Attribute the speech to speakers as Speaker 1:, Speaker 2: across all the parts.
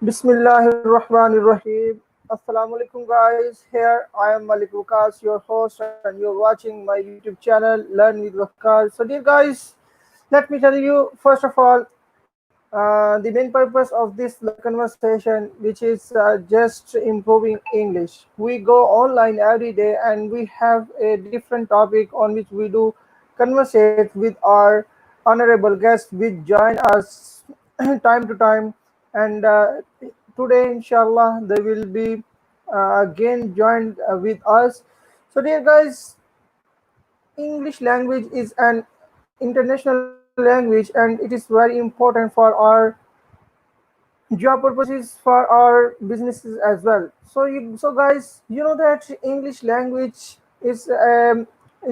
Speaker 1: Bismillahirrahmanirrahim. Assalamu alaikum guys. Here I am Malik Waqas, your host, and you're watching my YouTube channel Learn with Waqas. So dear guys, let me tell you first of all the main purpose of this conversation, which is just improving English. We go online every day and we have a different topic on which we do conversate with our honorable guests which join us time to time. And today, inshallah, they will be again joined with us. So, dear guys, English language is an international language and it is very important for our job purposes, for our businesses as well. So guys, you know that English language is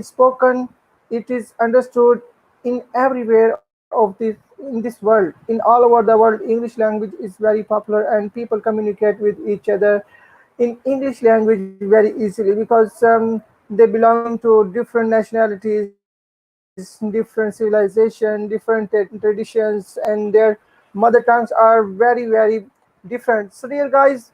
Speaker 1: spoken, it is understood in everywhere of this world, in all over the world. English language is very popular and people communicate with each other in English language very easily because they belonging to different nationalities, different civilization, different traditions, and their mother tongues are very different. So dear guys,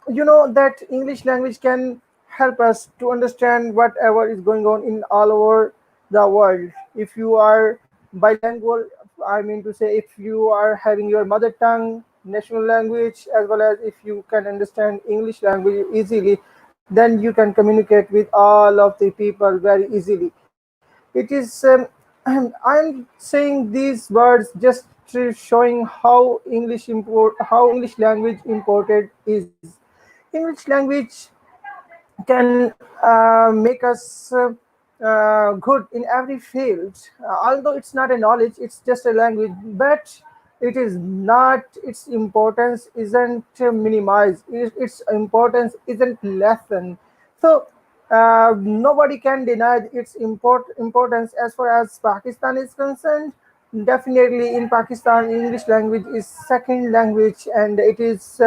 Speaker 1: you know that English language can help us to understand whatever is going on in all over the world. If you are bilingual, I mean to say, if you are having your mother tongue national language as well as if you can understand English language easily, then you can communicate with all of the people very easily. It is I'm saying these words just to showing how English language imported is. English language can make us good in every field. Although it's not a knowledge, it's just a language, but it is not, its importance isn't minimized, its importance isn't lessened. So nobody can deny its importance as far as Pakistan is concerned. Definitely, in Pakistan, English language is second language, and it is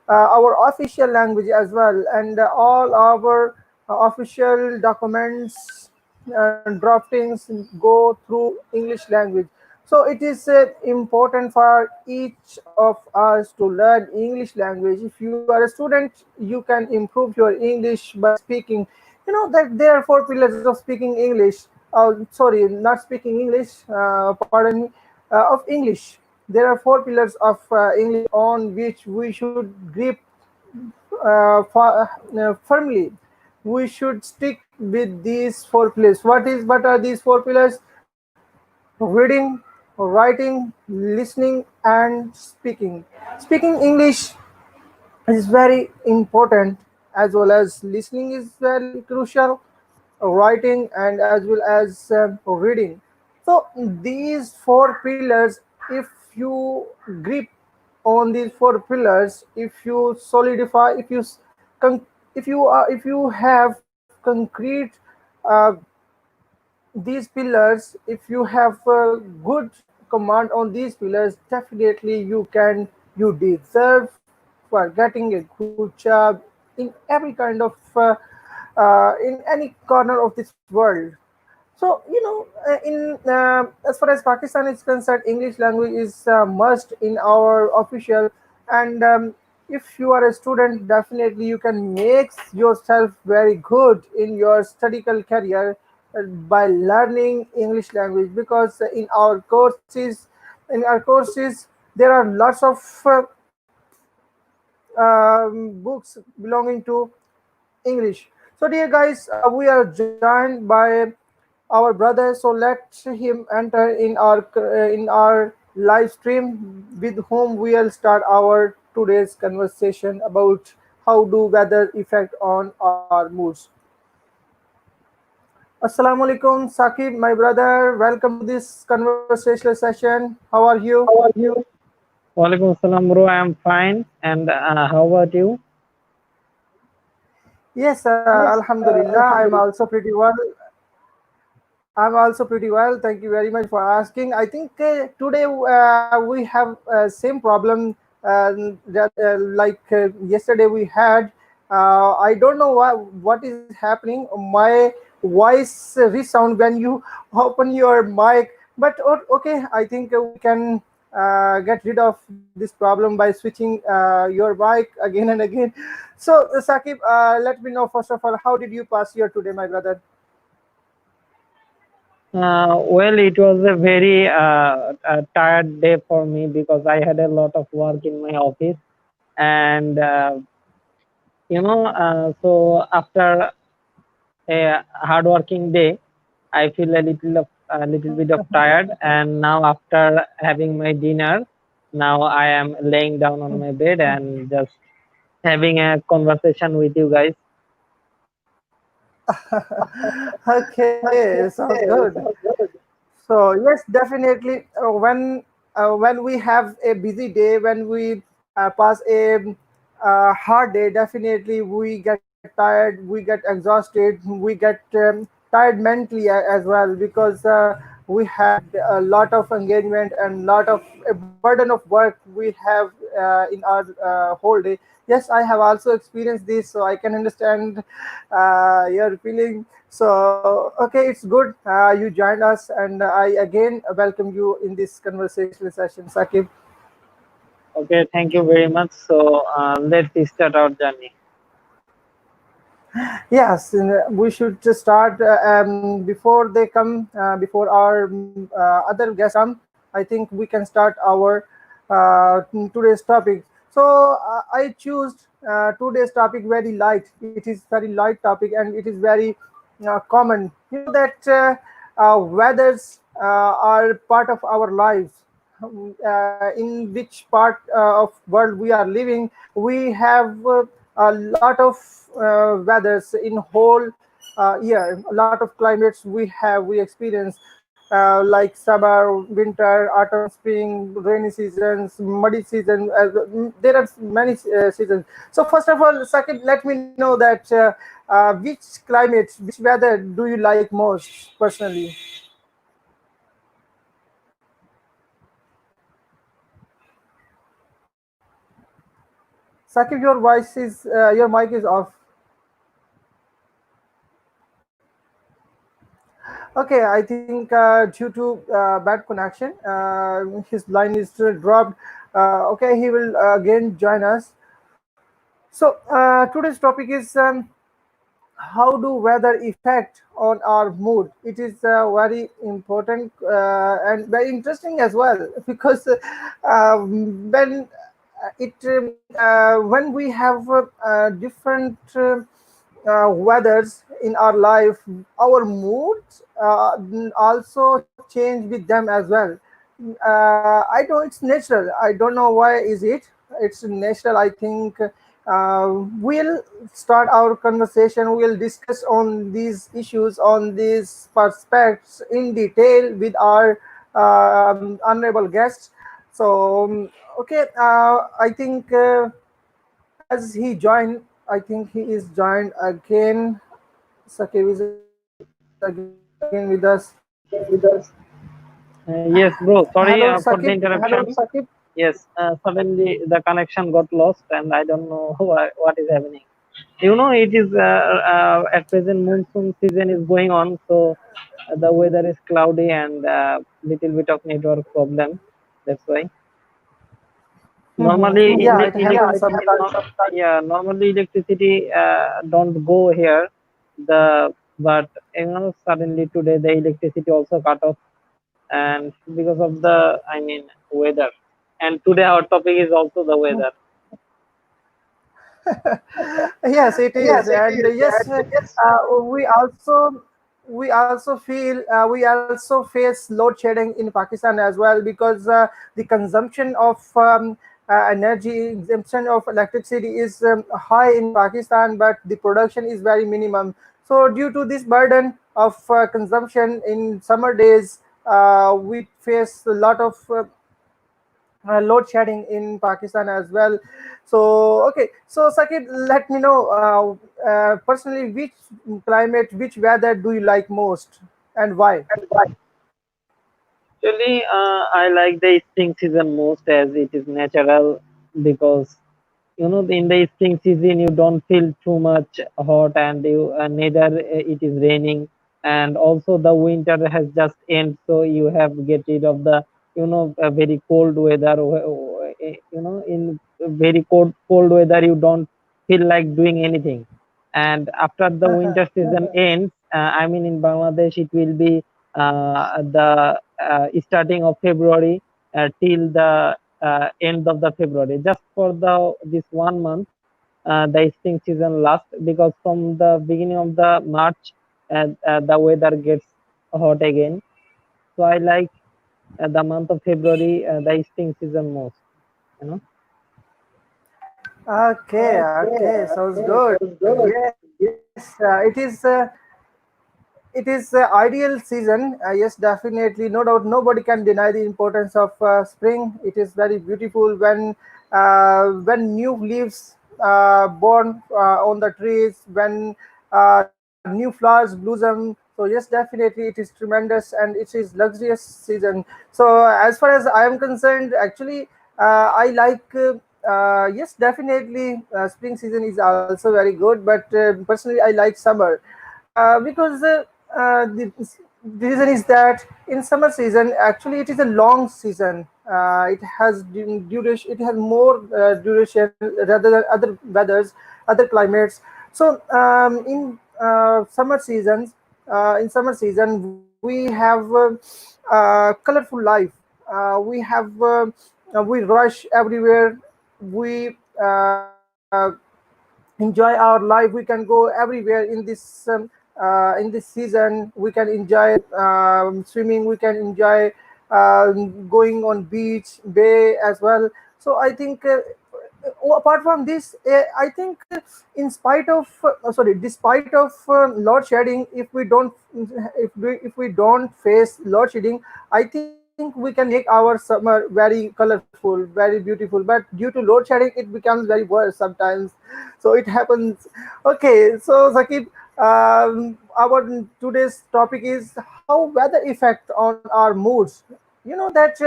Speaker 1: our official language as well. And all our official documents and draftings go through English language. So it is important for each of us to learn English language. If you are a student, you can improve your English by speaking. You know that there are four pillars of speaking English. Sorry, not speaking English. Pardon me. Of English, there are four pillars of English on which we should grip firmly. We should stick with these four pillars. What are these four pillars? Reading, writing, listening, and speaking. Speaking English is very important, as well as listening is very crucial, writing, and as well as reading. So these four pillars, if you grip on these four pillars, if you solidify, con- if you have concrete uh, these pillars, if you have a good command on these pillars, definitely you deserve for getting a good job in every kind of in any corner of this world. So you know, in as far as Pakistan is concerned, English language is must in our official. And if you are a student, definitely you can make yourself very good in your studical career by learning English language, because in our courses there are lots of books belonging to English. So, dear guys, we are joined by our brother. So let him enter in our live stream, with whom we will start our today's conversation about how do weather affect on our moods. Assalamu alaikum, Sakib, my brother. Welcome to this conversational session. How are you?
Speaker 2: How are you? Walaikum Assalam, bro. I am fine. And how about you?
Speaker 1: Yes,
Speaker 2: Yes,
Speaker 1: Alhamdulillah.
Speaker 2: Alhamdulillah.
Speaker 1: I'm also pretty well. Thank you very much for asking. I think today we have same problem that yesterday we had. I don't know what is happening. My voice resound when you open your mic. But okay, I think we can. get rid of this problem by switching your bike again and again. So, Sakib, let me know first of all, how did you pass your today, my brother?
Speaker 2: Well, it was a very tired day for me because I had a lot of work in my office, and so after a hardworking day, I feel a little bit of tired, and now after having my dinner, now I am laying down on my bed and just having a conversation with you guys.
Speaker 1: Okay, sounds good. So yes, definitely. When we have a busy day, when we pass a hard day, definitely we get tired, we get exhausted, we get tired mentally as well, because we had a lot of engagement and lot of a burden of work we have in our whole day. Yes, I have also experienced this, so I can understand your feeling. So, okay, it's good you joined us, and I again welcome you in this conversation session, Sakib.
Speaker 2: Okay, thank you very much. So let's start our journey.
Speaker 1: Yes, and, we should just start before they come, before our other guests come. I think we can start our today's topic. So I choose today's topic very light. It is very light topic, and it is very common. You know that weathers are part of our lives. In which part of world we are living, we have a lot of weathers in whole year, a lot of climates we experience, like summer, winter, autumn, spring, rainy seasons, muddy season. There are many seasons. So first of all, Sakib, let me know that which climate, which weather do you like most personally? Sakib, your mic is off. Okay, I think due to bad connection, his line is still dropped. Okay, he will again join us. So today's topic is how do weather affect on our mood. It is very important and very interesting as well, because when we have different weathers in our life, our moods also change with them as well. I know it's natural. I don't know why is it. It's natural. I think we'll start our conversation. We'll discuss on these issues, on these perspectives in detail with our honorable guests. So, okay, I think as he joined, I think he is joined again. Sakev is again with us.
Speaker 2: Yes, bro.
Speaker 1: Hello,
Speaker 2: Sorry
Speaker 1: Sakib.
Speaker 2: for the
Speaker 1: Hello,
Speaker 2: interruption.
Speaker 1: Sakib.
Speaker 2: Yes, suddenly the connection got lost, and I don't know what is happening. It is at present monsoon season is going on, so the weather is cloudy and little bit of network problem. That's why. Normally,
Speaker 1: Yeah, it happens sometimes.
Speaker 2: normally electricity don't go here. But suddenly today the electricity also cut off, and because of the weather. And today our topic is also the weather.
Speaker 1: Yes, it is, and yes, we also face load shedding in Pakistan as well, because the consumption of energy, consumption of electricity is high in Pakistan, but the production is very minimum. So due to this burden of consumption in summer days, we face a lot of load shedding in Pakistan as well. So, okay, so Sakib, let me know personally, which climate, which weather do you like most, and why?
Speaker 2: Actually, I like the spring season most as it is natural because in the spring season you don't feel too much hot and you neither it is raining, and also the winter has just end, so you have get rid of the a very cold weather, in very cold weather you don't feel like doing anything. And after the winter season ends, I mean in Bangladesh it will be the starting of February till the end of the February. Just for the this 1 month, the spring season lasts, because from the beginning of the March, the weather gets hot again. So I like the month of February, the spring season most. You know.
Speaker 1: Okay, okay, sounds good. Yes, it is ideal season. Yes, definitely, no doubt. Nobody can deny the importance of spring. It is very beautiful when new leaves born on the trees, when new flowers blossom. So yes, definitely, it is tremendous and it is luxurious season. So as far as I am concerned, actually, I like. Yes, definitely. Spring season is also very good, but personally, I like summer because the reason is that in summer season, actually, it is a long season. It has duration. It has more duration rather than other weathers, other climates. So in summer season, we have colorful life. We rush everywhere. We enjoy our life. We can go everywhere in this season. We can enjoy swimming. We can enjoy going on beach, bay as well. So I think. Apart from this, I think despite of load shedding, if we don't face load shedding, I think we can make our summer very colorful, very beautiful. But due to load shedding, it becomes very worse sometimes. So it happens. Okay, so Zakib, our today's topic is how weather affect on our moods. You know that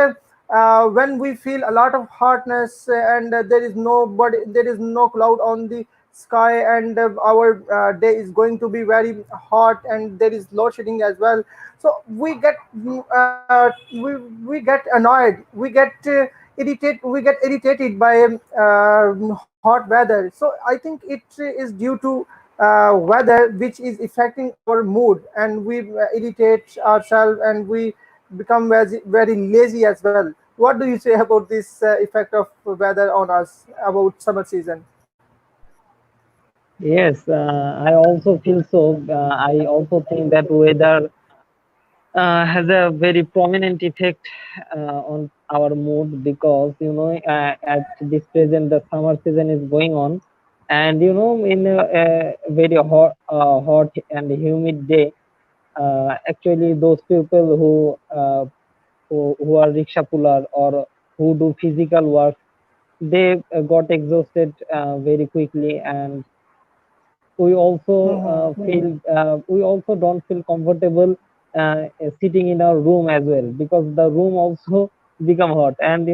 Speaker 1: when we feel a lot of hotness and there is no cloud on the sky, and our day is going to be very hot, and there is load shedding as well. So we get annoyed, we get irritated by hot weather. So I think it is due to weather which is affecting our mood, and we irritate ourselves, and we become very lazy as well. What do you say about this effect of weather on us about summer season?
Speaker 2: Yes, I also feel so. I also think that weather has a very prominent effect on our mood, because at this present the summer season is going on, and in a very hot and humid day, actually those people who are rickshaw puller or who do physical work, they got exhausted very quickly, and we also don't feel comfortable sitting in our room as well, because the room also become hot. And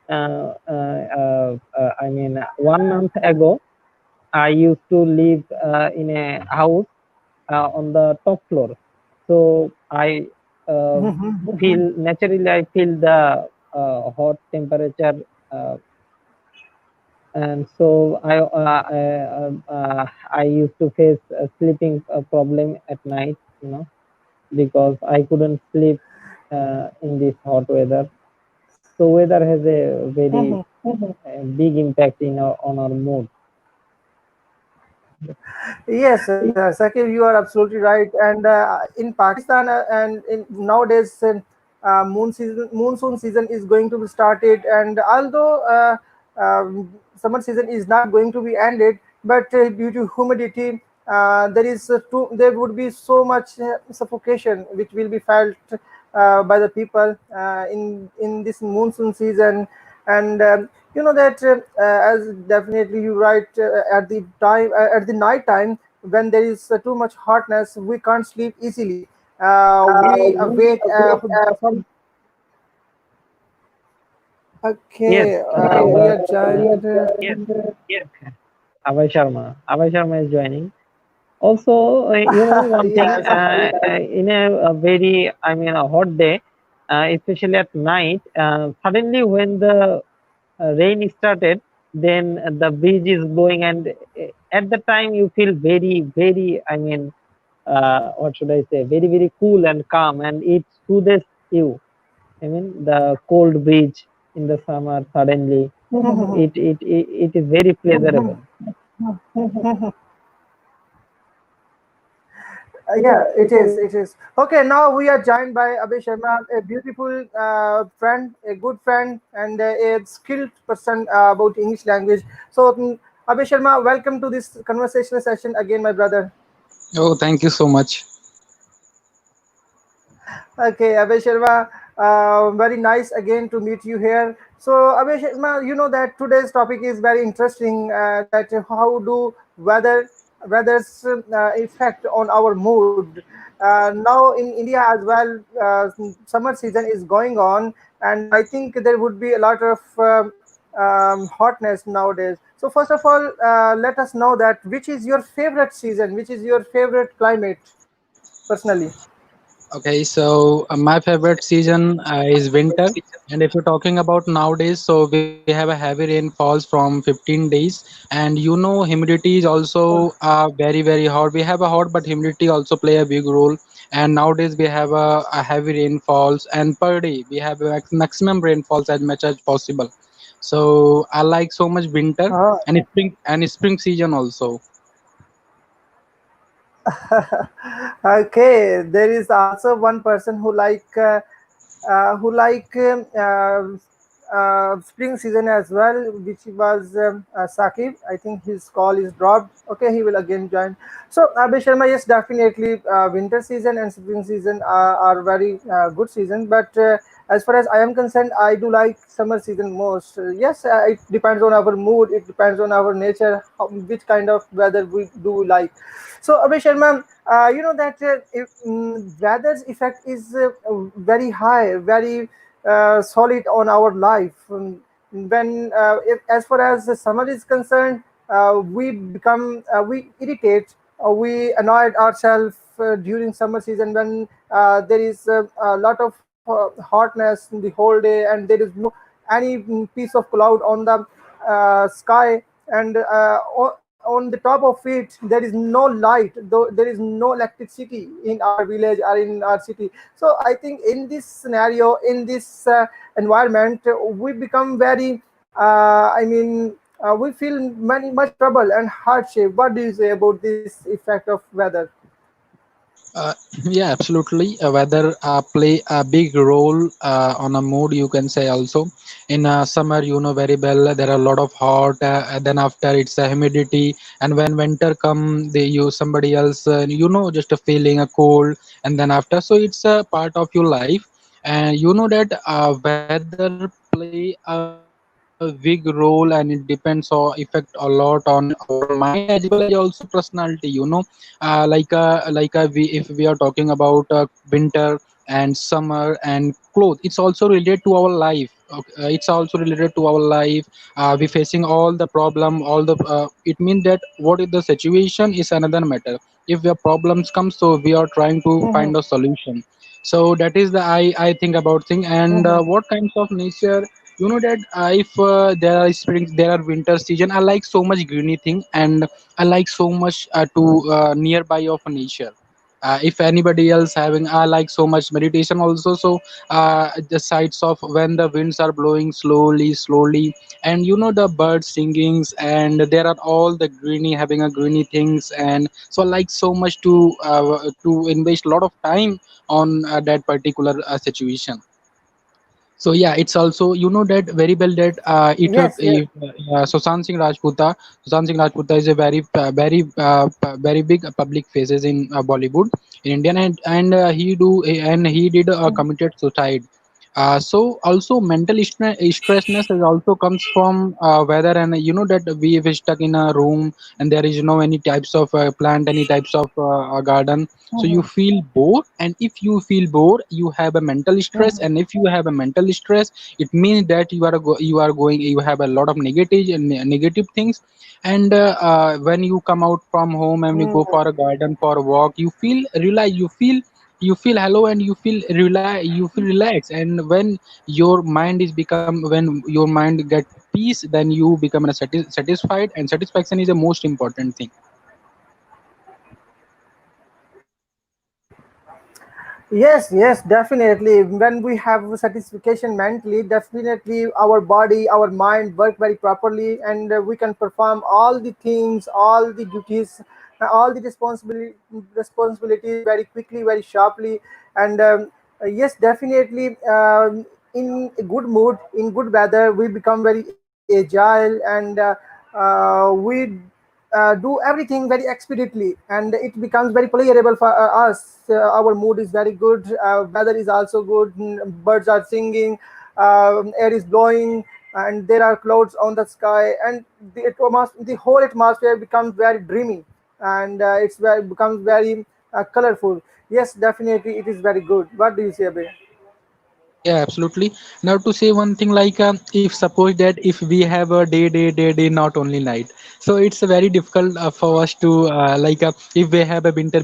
Speaker 2: I mean 1 month ago I used to live in a house on the top floor. So I uh, feel naturally, I feel the hot temperature, uh, and so I used to face a sleeping problem at night, because I couldn't sleep in this hot weather. So weather has a very big impact on our mood.
Speaker 1: Yes, Sakib, you are absolutely right. And in Pakistan, and nowadays, monsoon season is going to be started. And although summer season is not going to be ended, but due to humidity, there would be so much suffocation which will be felt by the people in this monsoon season. And you know that as definitely you right, at the night time, when there is too much hotness, we can't sleep easily. We awake from.
Speaker 2: Yes,
Speaker 1: Okay, we
Speaker 2: our
Speaker 1: are joined.
Speaker 2: yes, Abhay Sharma is joining. Also, one thing,
Speaker 1: Yes.
Speaker 2: in a very, I mean, a hot day, especially at night. Suddenly, when the rain started, then the breeze is blowing, and at the time you feel very, very, I mean, what should I say, very, very cool and calm, and it soothes you. I mean, the cold breeze in the summer suddenly, it is very pleasurable.
Speaker 1: Yeah, it is. It is. Okay, now we are joined by Abhay Sharma, a beautiful friend, a good friend, and a skilled person about English language. So, Abhay Sharma, welcome to this conversational session again, my brother.
Speaker 3: Oh, thank you so much.
Speaker 1: Okay, Abhay Sharma, very nice again to meet you here. So, Abhay Sharma, you know that today's topic is very interesting. That how do weather's effect on our mood? Now in India as well, summer season is going on, and I think there would be a lot of hotness nowadays. So, first of all, let us know that which is your favorite season, which is your favorite climate, personally.
Speaker 3: Okay, so my favorite season is winter. And if you're talking about nowadays, so we have a heavy rainfalls from 15 days, and humidity is also very very hot. We have a hot, but humidity also play a big role. And nowadays we have a heavy rainfalls, and per day we have a maximum rainfalls as much as possible. So I like so much winter and spring season also.
Speaker 1: Okay, there is also one person who like spring season as well, which was Sakib. I think his call is dropped. Okay, he will again join. So, Abhay Sharma, yes, definitely, winter season and spring season are very good season. But as far as I am concerned, I do like summer season most. Yes, it depends on our mood. It depends on our nature, which kind of weather we do like. So, Abhay Sharma, you know that weather's effect is very high, very solid on our life. When as far as the summer is concerned, we irritate, we annoyed ourselves during summer season when there is a lot of hotness in the whole day, and there is no any piece of cloud on the sky, and on the top of it there is no light, though there is no electricity in our village or in our city. So I think in this scenario, in this environment, we become very we feel many much trouble and hardship. What do you say about this effect of weather?
Speaker 3: Uh, yeah, absolutely. Weather play a big role on a mood. You can say also in summer, very well. There are a lot of hot. Then after it's a humidity, and when winter come, they use somebody else. Just a feeling a cold, and then after, so it's a part of your life. And you know that weather play a big role, and it depends or affect a lot on our mind as well as also personality. If we are talking about winter and summer and clothes, it's also related to our life. Okay, it's also related to our life. We facing all the problem, all the it means that what is the situation is another matter. If the problems come, so we are trying to find a solution. So that is the I think about thing. And what kinds of nature, that if there are springs, there are winter season, I like so much greeny thing, and I like so much to nearby of nature. If anybody else having, I like so much meditation also. So the sights of when the winds are blowing slowly, slowly, and the birds singings, and there are all the greeny having a greeny things, and so I like so much to invest a lot of time on that particular situation. So yeah, it's also that very well that
Speaker 1: Yes, yes.
Speaker 3: if Sushant Singh Rajputa is a very big public faces in Bollywood in India, and he did committed suicide. So also mental stressness is also comes from weather, and that we stuck in a room, and there is no any types of plant, any types of garden. So you feel bored, and if you feel bored, you have a mental stress, and if you have a mental stress, it means that you are going, you have a lot of negative things. And when you come out from home and you go for a garden for a walk, you feel realize, you feel you feel hello and you feel relaxed. And when your mind is become when your mind get peace, then you become satisfied, and satisfaction is the most important thing.
Speaker 1: Yes, yes, definitely. When we have satisfaction mentally, definitely our body, our mind work very properly, and we can perform all the things, all the duties, all the responsibilities very quickly, very sharply. And yes, definitely. In a good mood, in good weather, we become very agile, and we do everything very expediently, and it becomes very pleasurable for us. Our mood is very good, weather is also good, birds are singing, air is blowing, and there are clouds on the sky, and the whole atmosphere becomes very dreamy, and becomes very colorful. Yes, definitely, it is very good. What do you say, Abhay?
Speaker 3: Yeah, absolutely. Now to say one thing, like if suppose that if we have a day, not only night, so it's very difficult for us to if we have a winter,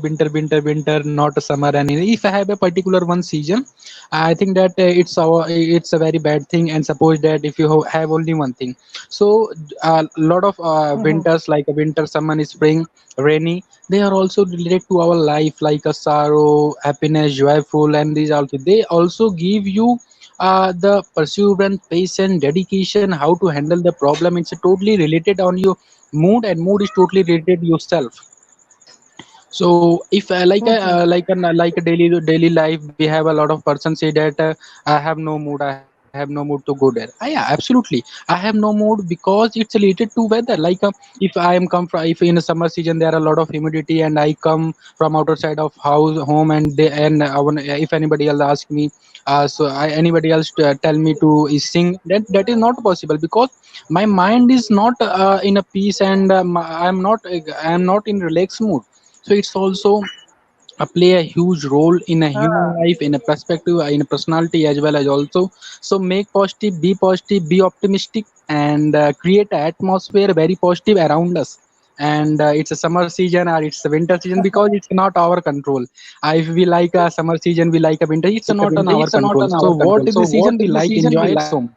Speaker 3: not a summer. And if I have a particular one season, I think that it's a very bad thing. And suppose that if you have only one thing, so a lot of winters, like a winter, summer, spring, rainy, they are also related to our life, like a sorrow, happiness, joyful. And these also, they also give you the perseverance, patience, dedication, how to handle the problem. It's totally related on your mood, and mood is totally related to yourself. So if like a daily life, we have a lot of person say that I have no mood, I have no mood to go there. Yeah, absolutely, I have no mood because it's related to weather. If I am come from, if in a summer season there are a lot of humidity and I come from outer side of house home, and they and if anybody else ask me, anybody else tell me to sing, that is not possible, because my mind is not in a peace, and I'm not in relaxed mood. So it's also play a huge role in a human
Speaker 1: Ah.
Speaker 3: life, in a perspective, in a personality as well as also. So make positive, be optimistic, and create an atmosphere very positive around us. And it's a summer season or it's a winter season, because it's not our control. If we like a summer season, we like a winter, it's not on our control. So what is the season we like, enjoy it so much.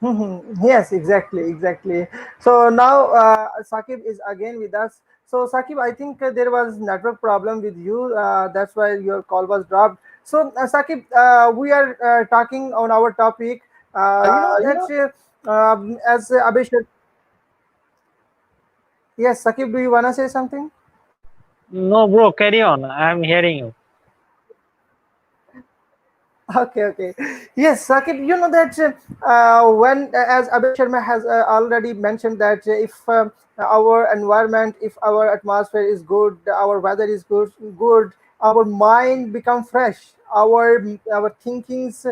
Speaker 1: Mhm. Yes, exactly, exactly. So now Sakib is again with us. So Sakib, I think there was network problem with you. That's why your call was dropped. So Sakib, we are talking on our topic. You know that as Abhishek. Yes, Sakib, do you wanna say something?
Speaker 2: No, bro, carry on. I'm hearing you.
Speaker 1: Okay, okay. Yes, Sakib, you know that when, as Abhay Sharma has already mentioned, that if our environment, if our atmosphere is good, our weather is good, our mind become fresh, our thinkings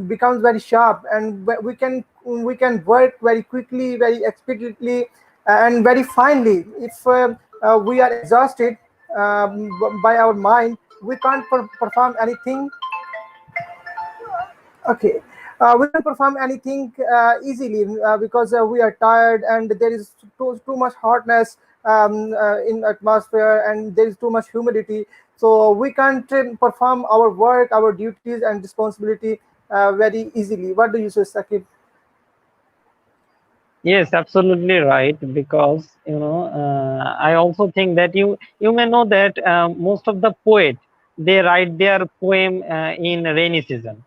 Speaker 1: becomes very sharp, and we can work very quickly, very expediently, and very finely. If we are exhausted by our mind, we can't perform anything. Okay. We can perform anything easily because we are tired, and there is too much hotness in atmosphere, and there is too much humidity. So we can't perform our work, our duties and responsibility very easily. What do you say, Sakib?
Speaker 2: Yes, absolutely right. Because I also think that you may know that most of the poet, they write their poem in rainy season.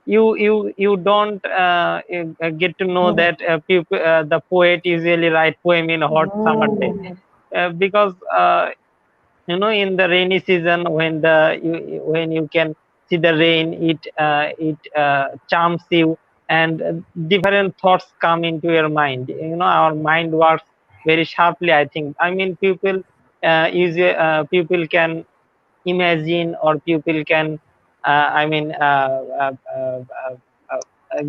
Speaker 2: You don't get to know that people, the poet usually write poem in a hot summer day, because in the rainy season, when you can see the rain, it charms you, and different thoughts come into your mind. Our mind works very sharply, I think. I mean, people can imagine, or people can I mean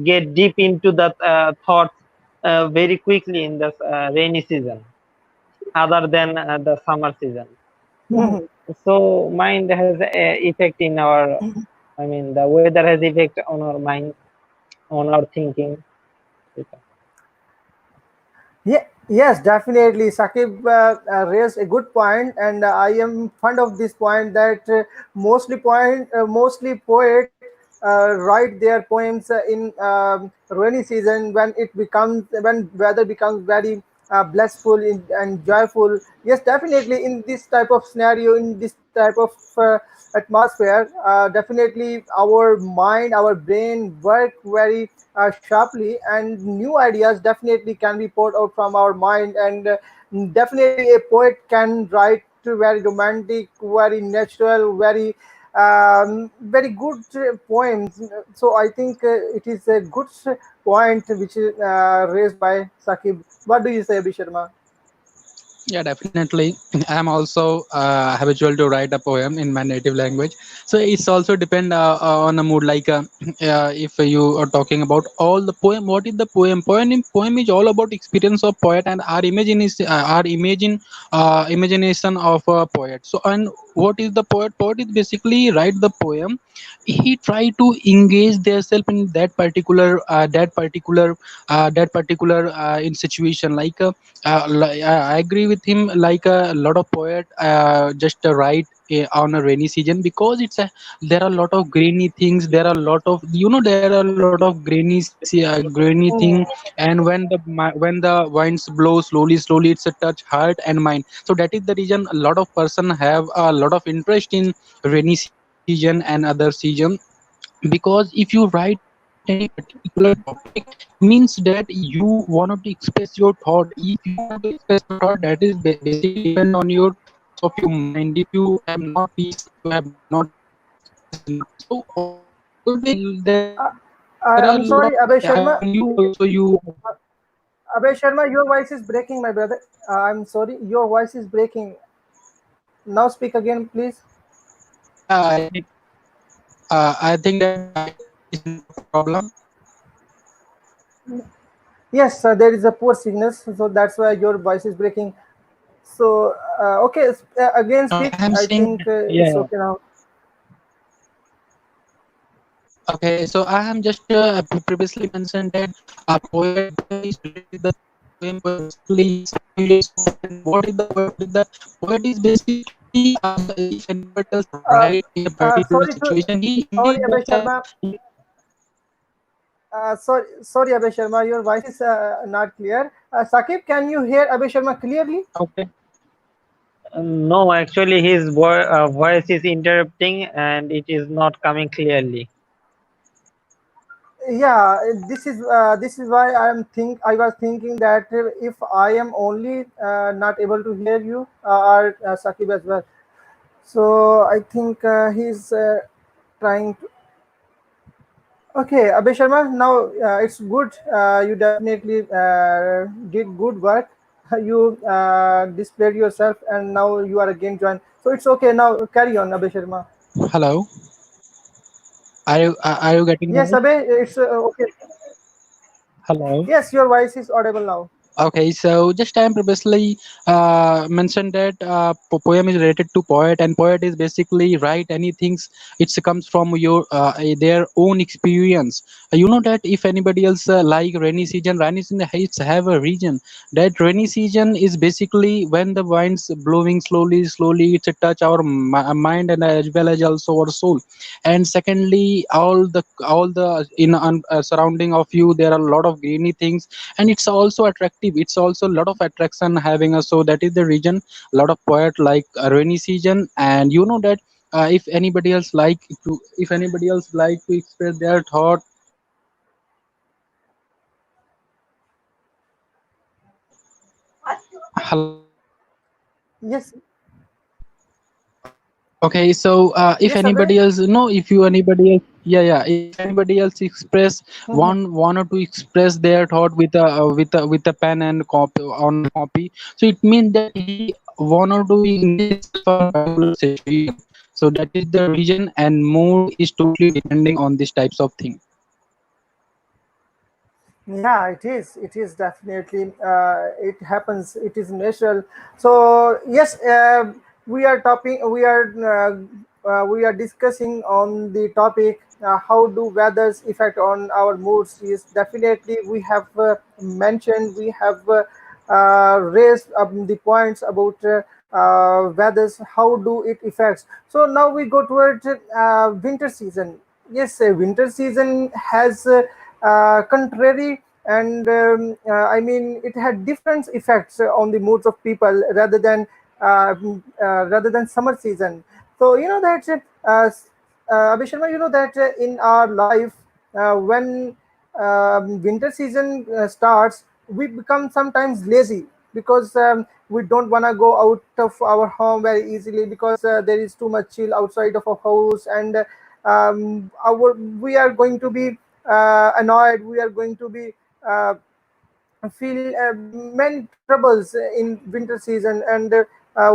Speaker 2: get deep into the thoughts very quickly in the rainy season, other than the summer season. So mind has a effect in our, I mean, the weather has effect on our mind, on our thinking.
Speaker 1: Yeah. Yes, definitely. Sakib raised a good point, and I am fond of this point that mostly poet write their poems in rainy season when when weather becomes very blissful and joyful. Yes, definitely. In this type of scenario, in this type of atmosphere, definitely our mind, our brain work very sharply, and new ideas definitely can be poured out from our mind. And definitely a poet can write very romantic, very natural, very good poems. So I think it is a good point which is raised by Sakib. What do you say, Abhi Sharma?
Speaker 3: Yeah, definitely. I am also habitual to write a poem in my native language. So it's also depend on a mood. Like if you are talking about all the poem, what is the poem? Poem is all about experience of poet and our imagination of a poet. So and what is the poet? Poet is basically write the poem. He try to engage themselves in that particular in situation like. I agree with him. Like a lot of poet just write on a rainy season because there are a lot of grainy things. There are a lot of there are a lot of grainy thing. And when the winds blow slowly, it's a touch heart and mind. So that is the reason a lot of person have a lot of interest in rainy season and other season, because if you write any particular topic, means that you want to express your thought. If you want to express your thought, that is basically depend on your peace of your mind. If you have not peace, you have not express enough. So there are a lot of
Speaker 1: I'm sorry,
Speaker 3: and
Speaker 1: Abhay
Speaker 3: you
Speaker 1: Sharma.
Speaker 3: also you
Speaker 1: Abhay Sharma, your voice is breaking, my brother. I'm sorry, your voice is breaking. Now speak again, please.
Speaker 3: yeah, I think that it is network problem.
Speaker 1: Yes, there is a poor signal, so that's why your voice is breaking. So, okay, again
Speaker 3: I
Speaker 1: speak.
Speaker 3: am
Speaker 1: I
Speaker 3: saying
Speaker 1: think it's
Speaker 2: Yeah.
Speaker 1: okay now.
Speaker 3: okay, so I am just previously mentioned that a poem is related with the poem basically experience of, and what is the poet? Poet is basically if anybody else
Speaker 1: Uh,
Speaker 3: write in a particular
Speaker 1: Sorry to,
Speaker 3: situation, he
Speaker 1: sorry, Abhay
Speaker 3: just
Speaker 1: Sharma. Sorry, Abhay Sharma, your voice is not clear. Sakib, can you hear Abhay Sharma clearly?
Speaker 2: Okay. No, actually, his voice is interrupting and it is not coming clearly.
Speaker 1: Yeah, this is why I was thinking that if I am only not able to hear you, or Sakib as well. So I think he's trying to. Okay, Abhay Sharma, now it's good. You definitely did good work. You displayed yourself, and now you are again joined. So it's okay. Now carry on, Abhay Sharma.
Speaker 3: hello. Are you getting
Speaker 1: Yes,
Speaker 3: my
Speaker 1: Abhay, it's okay.
Speaker 2: Hello.
Speaker 1: Yes, your voice is audible now.
Speaker 3: Okay, so just I previously mentioned that poem is related to poet, and poet is basically write anything. It comes from their own experience. You know that if anybody else like rainy season it's have a region. That rainy season is basically when the winds blowing slowly. It's a touch our mind and as well as also our soul. And secondly, all the in surrounding of you there are a lot of greeny things, and it's also attractive. It's also a lot of attraction having us. So that is the reason a lot of poet like rainy season. And you know that if anybody else like to express their thought. Hello.
Speaker 1: Yes,
Speaker 3: Okay, so if
Speaker 1: yes, Abhay.
Speaker 3: anybody else no if you anybody else yeah, if anybody else express
Speaker 1: Mhm.
Speaker 3: wanted to express their thought with a pen and copy on a copy, so it means that he wanted to engage himself on a particular situation. So that is the reason, and mood is totally depending on these types of thing.
Speaker 1: Yeah, it is. It is definitely. It happens. It is natural. So yes, we are talking. We are discussing on the topic. How do weathers affect on our moods? Is definitely we have mentioned. We have raised the points about weathers, how do it affects. So now we go towards winter season. Yes, winter season has contrary and I mean it had different effects on the moods of people rather than summer season. So you know that Abhi Sharma, you know that in our life, when winter season starts, we become sometimes lazy because we don't want to go out of our home very easily because there is too much chill outside of our house, and we are going to be annoyed. We are going to be feel many troubles in winter season, and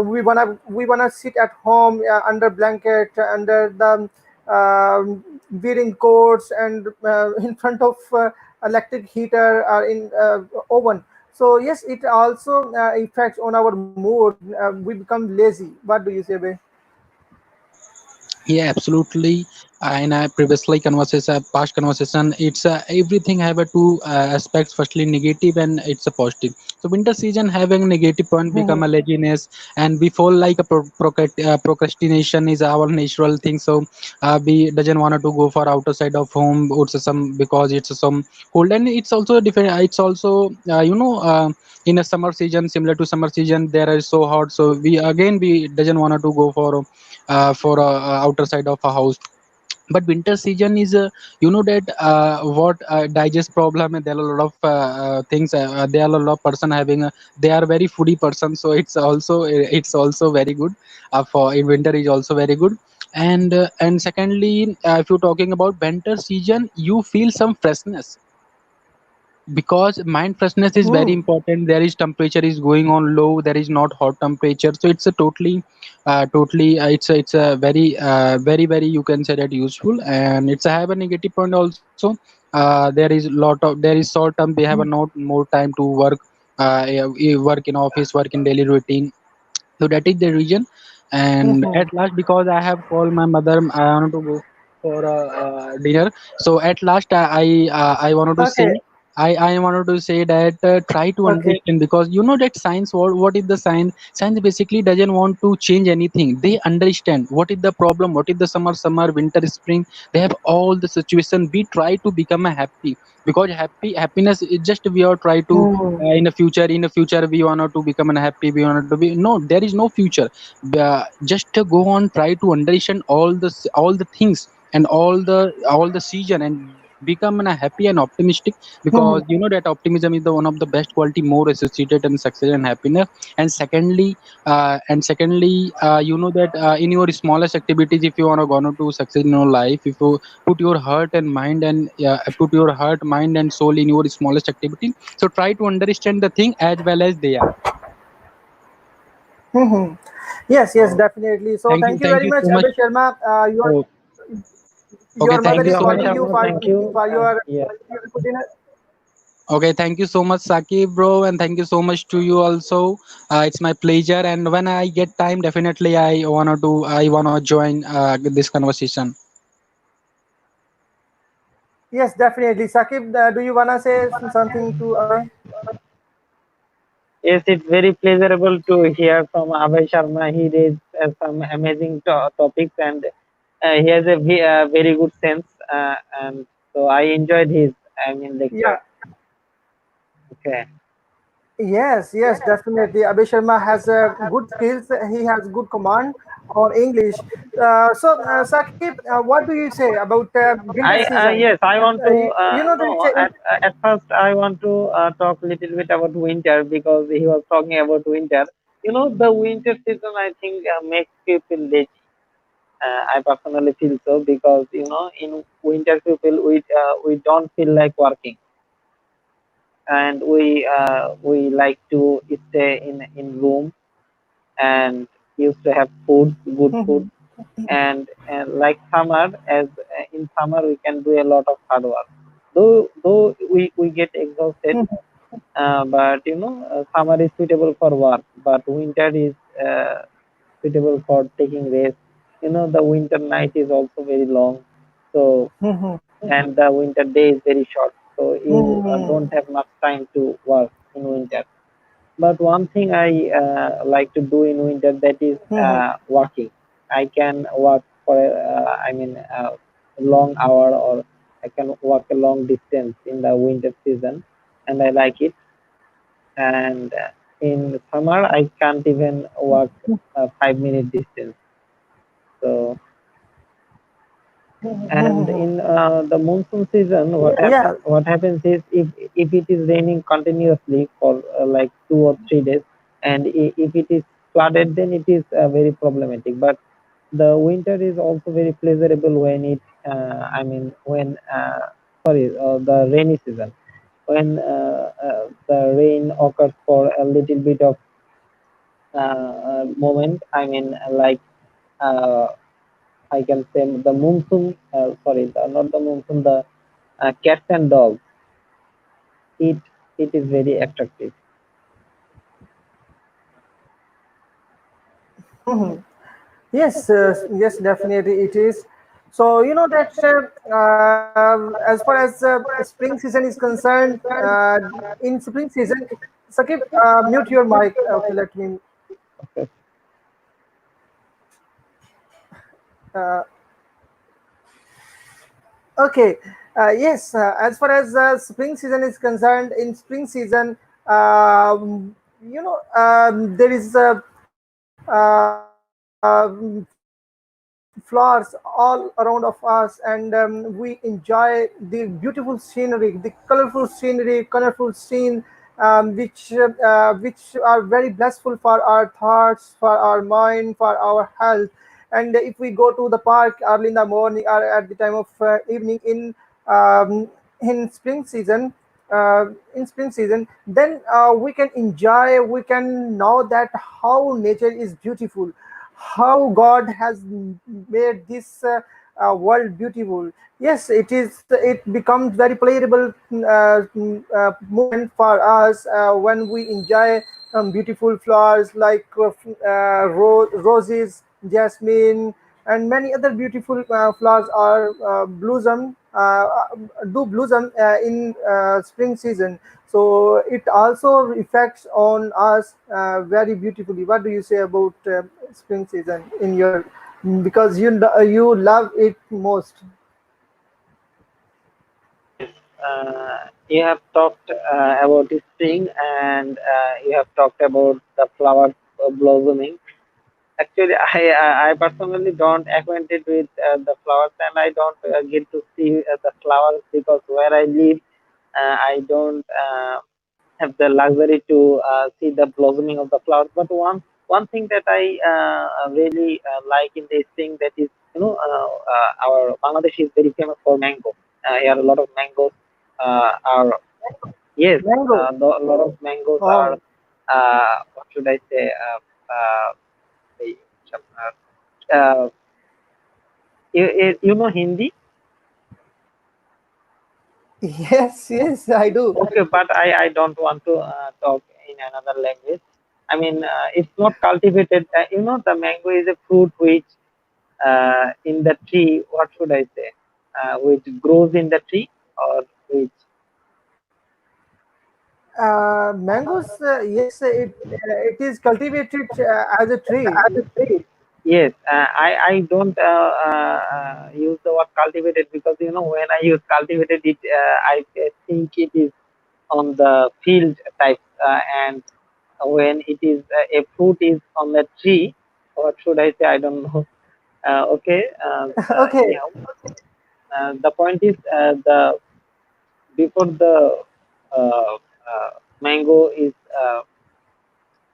Speaker 1: we wanna sit at home under blanket, under the wearing coats, and in front of electric heater or in oven. So yes, it also affects on our mood. We become lazy. What do you say, Bay?
Speaker 3: Yeah, absolutely. In a previously conversation, past conversation, it's everything have a two aspects. Firstly, negative and it's a positive. So winter season having negative point become a laziness, and we fall like a procrastination is our natural thing. So we doesn't want to go for outer side of home. It's some because it's some cold, and it's also different. It's also in a summer season similar to summer season there is so hot. So we doesn't want to go for outer side of a house. But winter season is that what digest problem, and there are a lot of things, there are a lot of person having they are very foodie person, so it's also very good for in winter is also very good. And secondly, if you're talking about winter season, you feel some freshness because mind freshness is very
Speaker 1: Hmm.
Speaker 3: important. There is temperature is going on low, there is not hot temperature, so it's a totally it's a very very you can say that useful. And it's a have a negative point also. There is short term, we have a not more time to work, work in office, work in daily routine. So that is the reason. And
Speaker 1: Hmm.
Speaker 3: at last, because I have called my mother, I wanted to go for dinner. So at last, I wanted to say,
Speaker 1: Okay.
Speaker 3: I wanted to say that try to
Speaker 1: Okay.
Speaker 3: understand, because you know that science, what is the science? Science basically doesn't want to change anything. They understand what is the problem, what is the summer, winter, spring. They have all the situation. We try to become a happy, because happiness is just we are try to
Speaker 1: Hmm.
Speaker 3: in the future we want to become unhappy, we want to be, no, there is no future. Just go on, try to understand all the things and all the season, and become happy and optimistic, because you know that optimism is the one of the best quality more associated and success and happiness. And secondly, you know that in your smallest activities, if you want to gonna to succeed in your life, if you put your heart and mind and put your heart, mind and soul in your smallest activity, so try to understand the thing as well as they are.
Speaker 1: Hmm. Yes, yes,
Speaker 3: So
Speaker 1: definitely. So thank you
Speaker 3: thank
Speaker 1: very
Speaker 3: you
Speaker 1: much,
Speaker 3: so much.
Speaker 1: Abhay Sharma.
Speaker 2: Oh,
Speaker 3: Okay,
Speaker 1: Your
Speaker 3: thank
Speaker 1: mother
Speaker 3: you
Speaker 2: thank
Speaker 1: is
Speaker 2: you,
Speaker 3: so
Speaker 2: Abhay
Speaker 3: much.
Speaker 1: calling you
Speaker 2: Sharma. Thank you.
Speaker 1: for your
Speaker 2: Yeah.
Speaker 1: beautiful dinner.
Speaker 3: Okay, thank you so much, Saki bro, and thank you so much to you also. It's my pleasure, and when I get time, definitely I wanna join this conversation.
Speaker 1: Yes, definitely. Sakib, do you wanna say something to Abhay?
Speaker 2: Yes, it's very pleasurable to hear from Abhay Sharma. He raised some amazing topics, and he has a very good sense. And so I enjoyed his, I mean, lecture.
Speaker 1: Yeah.
Speaker 2: Okay.
Speaker 1: Yes, yes, definitely. Abhay Sharma has good skills. He has good command on English. So, Sakib, what do you say about winter season?
Speaker 2: Yes, I want to
Speaker 1: You know that
Speaker 2: no at first I want to talk a little bit about winter because he was talking about winter. You know, the winter season I think makes people lazy. I personally feel so because you know in winter people we don't feel like working, and we like to stay in room and used to have food, good food. And like summer, as in summer we can do a lot of hard work, though we get exhausted, but you know summer is suitable for work, but winter is suitable for taking rest. You know, the winter night is also very long, so and the winter day is very short, so you don't have much time to work in winter. But one thing I like to do in winter, that is
Speaker 1: Mhm.
Speaker 2: walking. I can walk for I mean a long hour, or I can walk a long distance in the winter season, and I like it. And in summer, I can't even walk a 5 minute distance. So, and in the monsoon season,
Speaker 1: Yeah.
Speaker 2: what happens is, if it is raining continuously for like 2 or 3 days, and if it is flooded, then it is very problematic. But the winter is also very pleasurable when it I mean when sorry the rainy season, when the rain occurs for a little bit of moment. I mean, like uh, I can say the monsoon, sorry, not the monsoon, the cats and dogs. It it is very attractive.
Speaker 1: Yes, yes, definitely it is. So you know that as far as spring season is concerned, in spring season, Sakib, mute your mic. Okay, let me.
Speaker 2: Okay.
Speaker 1: Uh, okay, yes. As far as spring season is concerned, in spring season, there is flowers all around of us, and we enjoy the beautiful scenery, the colorful scenery, colorful scene, which are very blissful for our thoughts, for our mind, for our health. And if we go to the park early in the morning or at the time of evening um, in spring season, in spring season, then we can enjoy, we can know that how nature is beautiful, how God has made this world beautiful. Yes, it is. It becomes very playable moment for us when we enjoy beautiful flowers like roses, jasmine, and many other beautiful flowers are do blossom in spring season. So it also affects on us very beautifully. What do you say about spring season in your, because you love it most?
Speaker 2: Yes, you have talked about the spring, and you have talked about the flowers blossoming. Actually, I personally don't acquainted with the flowers, and I don't get to see the flowers, because where I live, I don't have the luxury to see the blossoming of the flowers. But one thing that I really like in this thing, that is, our Bangladesh is very famous for mango. Here a lot of mangoes are, yes,
Speaker 1: Mango.
Speaker 2: a lot of mangoes are,
Speaker 1: Oh.
Speaker 2: what should I say, the- uh, you know Hindi?
Speaker 1: Yes, yes, I do.
Speaker 2: Okay, but I don't want to talk in another language. I mean, it's not cultivated. The mango is a fruit which in the tree. What should I say? Which grows in the tree, or which?
Speaker 1: Mangoes, yes, it is cultivated as a tree.
Speaker 2: Yes, I don't use the word cultivated, because when I use cultivated, I think it is on the field type, and when it is a fruit is on the tree. What should I say? I don't know. Okay.
Speaker 1: Okay.
Speaker 2: Anyhow, the point is, the before the uh, mango is,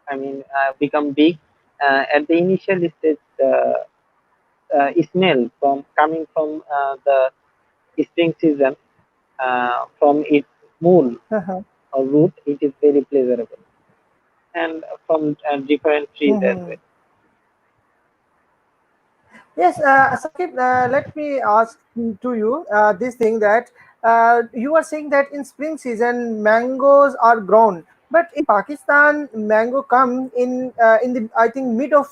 Speaker 2: I mean, become big. At the initial stage, the smell from coming from the spring season, from its moon or root, it is very pleasurable, and from different trees as well.
Speaker 1: Yes, Sakib, let me ask to you this thing that you are saying that in spring season mangoes are grown, but in Pakistan mango come in the, I think, mid of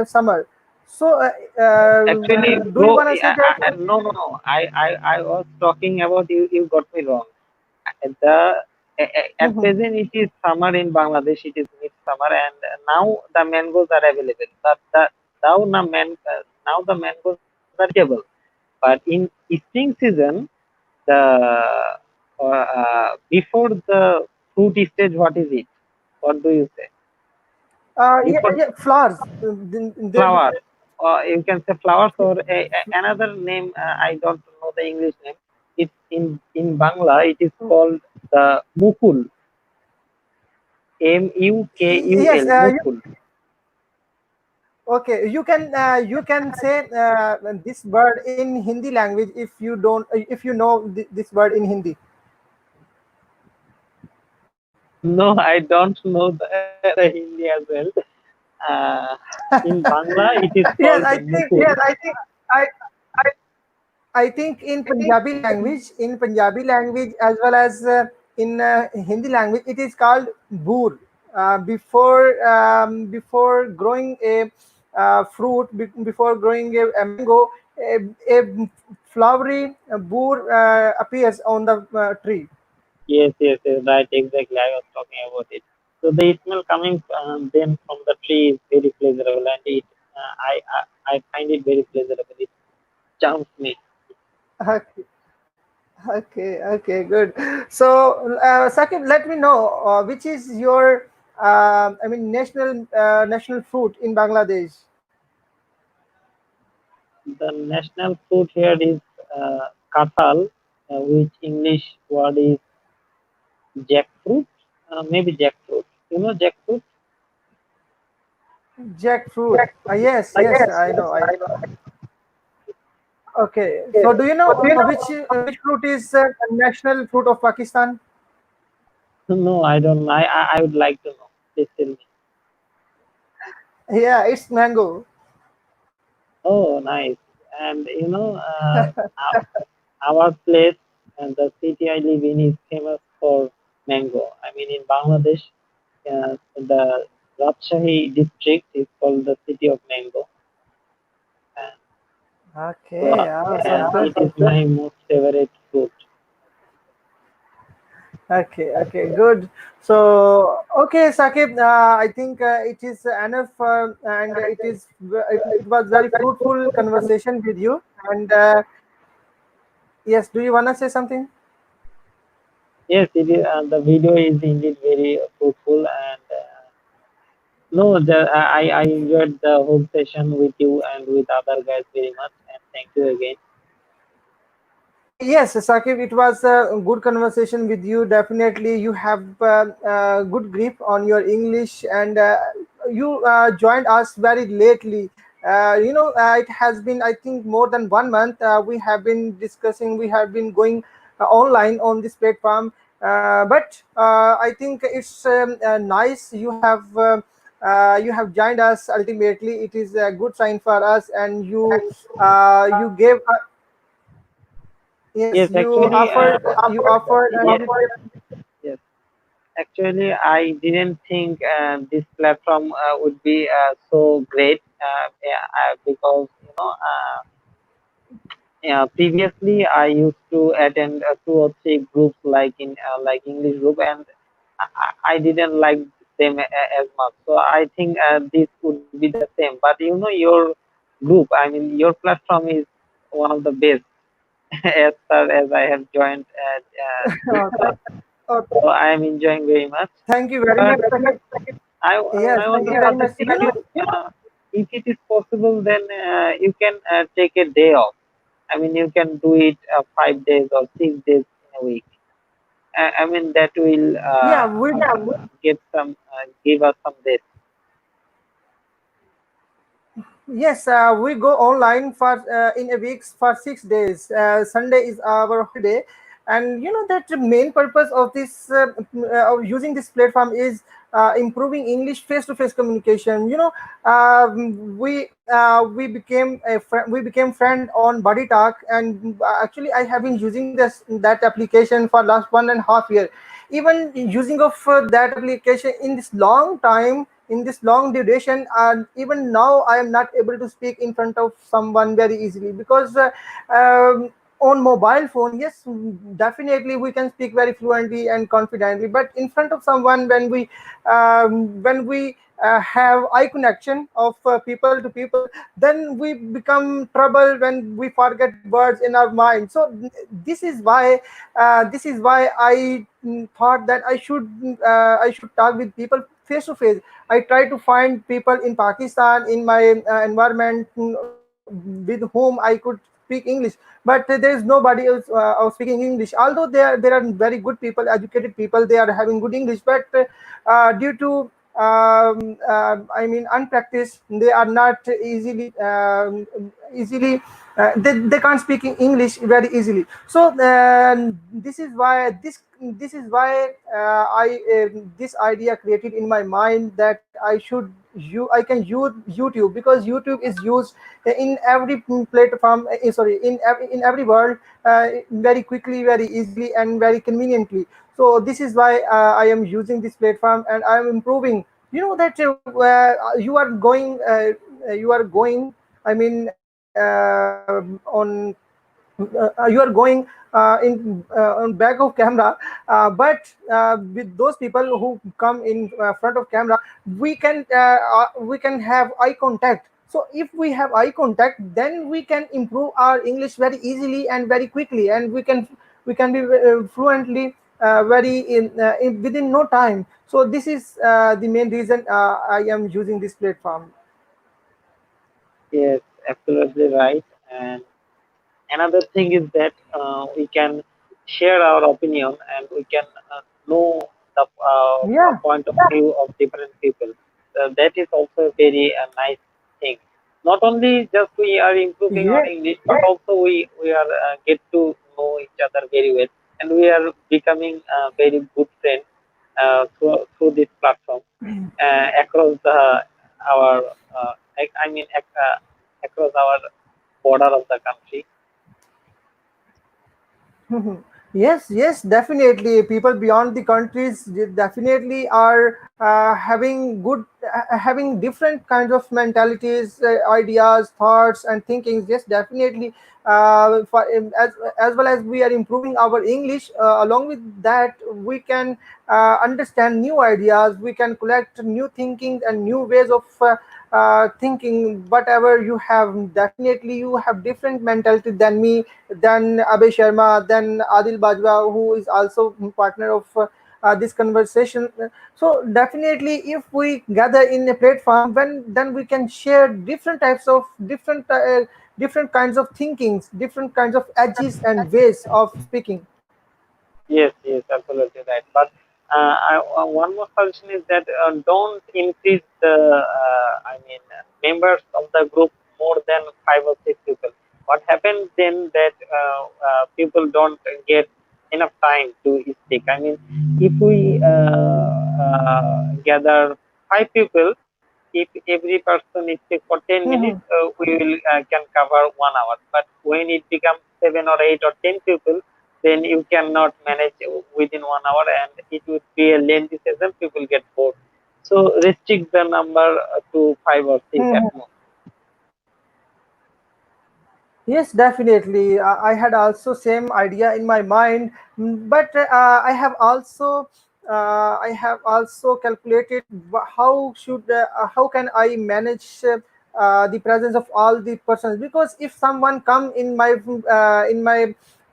Speaker 1: summer. So
Speaker 2: Actually,
Speaker 1: do you
Speaker 2: bro,
Speaker 1: wanna say that?
Speaker 2: no, no, no. I was talking about you. You got me wrong. The At present it is summer in Bangladesh. It is midsummer, and now the mangoes are available. But now the mangoes are eatable. But in spring season, the before the fruit stage, what is it? What do you say?
Speaker 1: Yeah,
Speaker 2: Before
Speaker 1: yeah, flowers.
Speaker 2: flower, or you can say flowers, or another name. I don't know the English name. It's in Bangla. It is called the mukul.
Speaker 1: Yes,
Speaker 2: Mukul. Mukul.
Speaker 1: okay. You can say this word in Hindi language if you don't if you know this word in Hindi.
Speaker 2: No, I don't know the Hindi as well. Uh, in Bangla, it is
Speaker 1: Yes,
Speaker 2: called
Speaker 1: I think
Speaker 2: mukul.
Speaker 1: I I think in Punjabi language as well as in Hindi language, it is called boor. Before growing a before growing a mango, a flowery boor appears on the tree.
Speaker 2: Yes, right, exactly. I was talking about it. So the smell coming then from the tree is very pleasurable, and I find it very pleasurable. It charms me.
Speaker 1: Okay, okay, good. So, Sakib, let me know which is your, I mean, national fruit in Bangladesh.
Speaker 2: The national fruit here is kathal, which English word is jackfruit. Maybe jackfruit. You know jackfruit?
Speaker 1: Jackfruit. Yes, I know. Okay. So, do you know which fruit is national fruit of Pakistan?
Speaker 2: No, I don't know. I would like to know. Please tell me.
Speaker 1: Yeah, it's mango.
Speaker 2: Oh, nice. And our place and the city I live in is famous for mango. I mean, in Bangladesh, the Rajshahi district is called the city of mango. And so
Speaker 1: Okay, sounds good.
Speaker 2: it is my most favorite fruit.
Speaker 1: Okay, good. So, okay, Sakib, I think it is enough, and it was very fruitful conversation with you. And yes, do you wanna say something?
Speaker 2: Yes, it is, the video is indeed very fruitful, and no, I enjoyed the whole session with you and with other guys very much, and thank you again.
Speaker 1: Yes, Sakib, it was a good conversation with you. Definitely, you have good grip on your English, and you joined us very lately. It has been, I think, more than 1 month. We have been discussing, we have been going online on this platform. But I think it's nice you have joined us. Ultimately, it is a good sign for us, and you gave yes,
Speaker 2: Yes, actually,
Speaker 1: you offered and
Speaker 2: yes, yes. Actually, I didn't think this platform would be so great, yeah, because previously I used to attend 2 or 3 groups like English group, and I didn't like them as much. So I think this would be the same. But your group, I mean your platform is one of the best as far as I have joined this
Speaker 1: uh,
Speaker 2: time.
Speaker 1: uh,
Speaker 2: So I am enjoying very much.
Speaker 1: thank you very
Speaker 2: But
Speaker 1: much, Sakib. Yes,
Speaker 2: I want
Speaker 1: thank
Speaker 2: to
Speaker 1: you very much.
Speaker 2: suggest if it is possible, then you can take a day off. I mean, you can do it 5 days or 6 days in a week. I mean, that will
Speaker 1: Yeah, we
Speaker 2: give us some rest.
Speaker 1: yes, we go online for in a week for 6 days. Sunday is our holiday, and you know that the main purpose of this of using this platform is improving English face-to-face communication. We became friend on Buddy Talk, and actually I have been using that application for last 1.5 year. Even using of that application in this long time, in this long duration, and even now I am not able to speak in front of someone very easily because on mobile phone, yes, definitely we can speak very fluently and confidently, but in front of someone, when we have eye connection of people to people, then we become trouble when we forget words in our mind. So this is why I thought that I should talk with people face to face. I try to find people in Pakistan in my environment, with whom I could speak English, but there is nobody else of speaking English. Although there are very good people, educated people, they are having good English, but due to I mean unpracticed, they are not easily they can't speak in English very easily. So this is why this idea created in my mind that I can use YouTube, because YouTube is used in every platform. Sorry, in every world, very quickly, very easily, and very conveniently. So this is why I am using this platform, and I am improving. You know that you are going. I mean, on you are going on back of camera, but with those people who come in front of camera, we can have eye contact. So if we have eye contact, then we can improve our English very easily and very quickly, and we can be fluently within no time. So this is the main reason I am using this platform.
Speaker 2: Yes, absolutely right. And another thing is that we can share our opinion and we can know the
Speaker 1: Yeah.
Speaker 2: point of view of different people. That is also a very nice thing. Not only just we are improving our
Speaker 1: Yeah.
Speaker 2: English, but also we are get to know each other very well, and we are becoming very good friends through this platform across our I mean across our border of the country.
Speaker 1: Mhm. Yes, yes, definitely. People beyond the countries definitely are having different kinds of mentalities, ideas, thoughts, and thinkings. Yes, definitely. As well as we are improving our English, along with that, we can understand new ideas. We can collect new thinking and new ways of thinking. Whatever you have, definitely you have different mentality than me, then Abhay Sharma, then Adil Bajwa, who is also partner of this conversation. So definitely, if we gather in a platform, when then we can share different types of different kinds of thinkings, different kinds of edges and ways of speaking.
Speaker 2: Yes, yes, absolutely right. But one more suggestion is that don't increase the, members of the group more than 5 or 6 people. What happens then that people don't get enough time to speak. I mean, if we gather 5 people, if every person speaks for 10 minutes,
Speaker 1: Mhm.
Speaker 2: we will can cover 1 hour. But when it becomes 7 or 8 or 10 people, then you cannot manage within 1 hour, and it would be a lengthy session. People get bored. So restrict the number to 5 or 6 at
Speaker 1: Mhm.
Speaker 2: most.
Speaker 1: Yes, definitely. I had also same idea in my mind, but I have also calculated how can I manage the presence of all the persons, because if someone come in my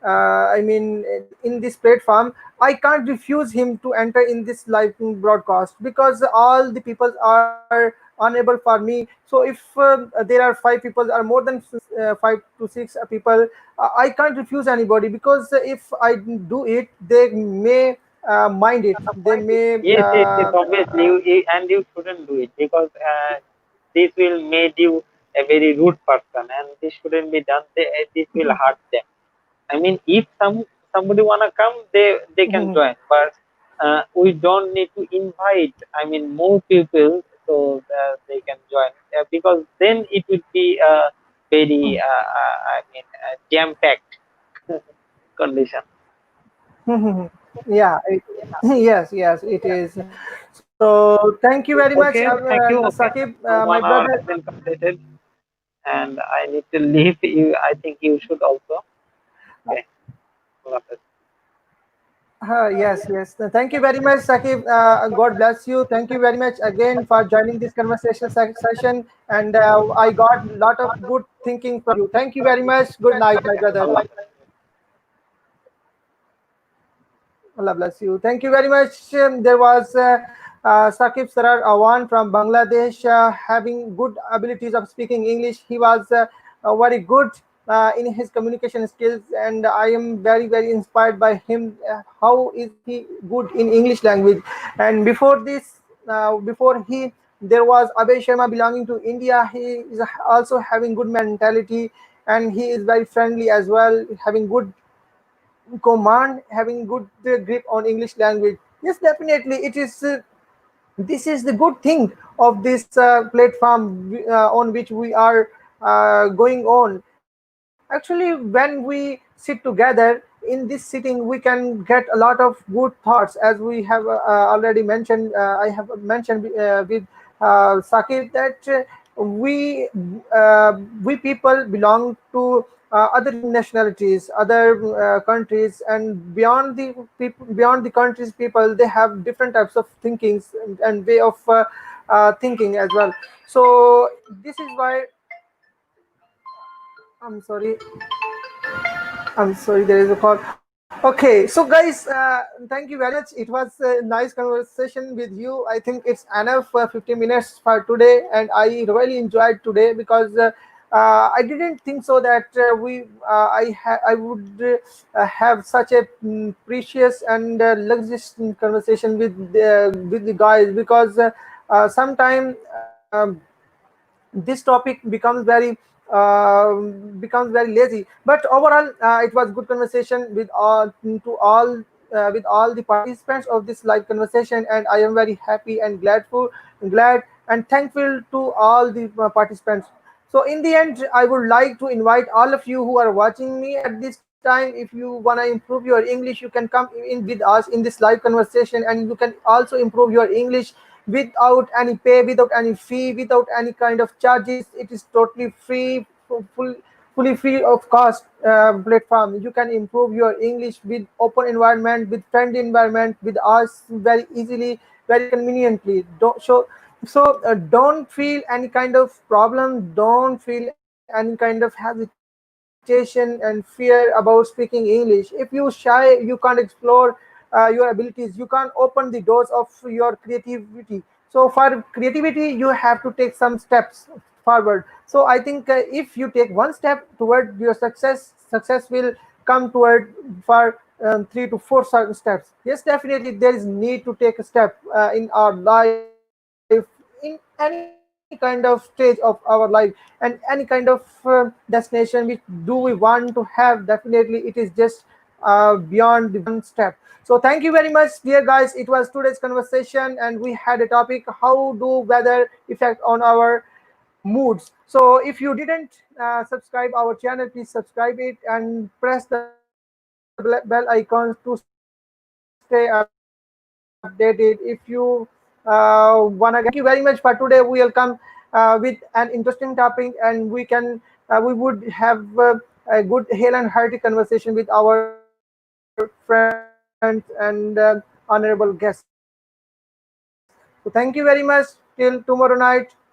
Speaker 1: I mean in this platform, I can't refuse him to enter in this live broadcast, because all the people are unable for me. So if there are 5 people or more than 5 to 6 people, I can't refuse anybody, because if I do it, they may mind it. They may
Speaker 2: Yes, obviously, and you shouldn't do it because this will make you a very rude person, and this shouldn't be done. This will hurt them. I mean, if somebody wanna come, they can join, but we don't need to invite. I mean, more people so that they can join because then it would be a very jam packed condition.
Speaker 1: yeah, yes, yes, it is. So thank you very much,
Speaker 2: Okay, thank you. Okay,
Speaker 1: Sakib,
Speaker 2: so
Speaker 1: my
Speaker 2: 1 hour
Speaker 1: brother.
Speaker 2: has been completed, and I need to leave. You, I think you should also. Okay. Waqas.
Speaker 1: Yes, yes. Thank you very much, Sakib. God bless you. Thank you very much again for joining this conversation session. And I got a lot of good thinking from you. Thank you very much. Good night, my brother. Allah bless you. Thank you very much. There was Sakib Sarar Awan from Bangladesh, having good abilities of speaking English. He was very good in his communication skills, and I am very, very inspired by him. How is he good in English language? And before this, before he, there was Abhay Sharma belonging to India. He is also having good mentality, and he is very friendly as well, having good command, having good grip on English language. Yes, definitely it is. This is the good thing of this platform on which we are going on. Actually, when we sit together in this sitting, we can get a lot of good thoughts, as we have already mentioned. I have mentioned with Sakib that we people belong to other nationalities, other countries, and beyond the people, beyond the countries, people, they have different types of thinkings and way of thinking as well. So this is why I'm sorry. I'm sorry, there is a call. Okay, so guys, thank you very much. It was a nice conversation with you. I think it's enough for 15 minutes for today, and I really enjoyed today because I didn't think so that I would have such a precious and luxurious conversation with the guys, because sometime this topic becomes very lazy. But overall, it was good conversation with all the participants of this live conversation, and I am very happy and glad and thankful to all the participants. So in the end, I would like to invite all of you who are watching me at this time. If you want to improve your English, you can come in with us in this live conversation, and you can also improve your English without any pay, without any fee, without any kind of charges. It is totally free, fully free of cost platform. You can improve your English with open environment, with friendly environment, with us very easily, very conveniently. Don't feel any kind of problem. Don't feel any kind of hesitation and fear about speaking English. If you shy, you can't explore your abilities. You can't open the doors of your creativity. So for creativity, you have to take some steps forward. So I think if you take one step toward your success will come toward for 3 to 4 steps. Yes, definitely there is need to take a step in our life, in any kind of stage of our life, and any kind of destination which do we want to have. Definitely it is just beyond the one step. So thank you very much, dear guys. It was today's conversation, and we had a topic: how do weather affect on our moods. So if you didn't subscribe our channel, please subscribe it and press the bell icons to stay updated. If you wanna get thank you very much for today. We'll come with an interesting topic, and we would have a good hale and hearty conversation with our friends and honorable guests. So thank you very much. Till tomorrow night. Bye bye.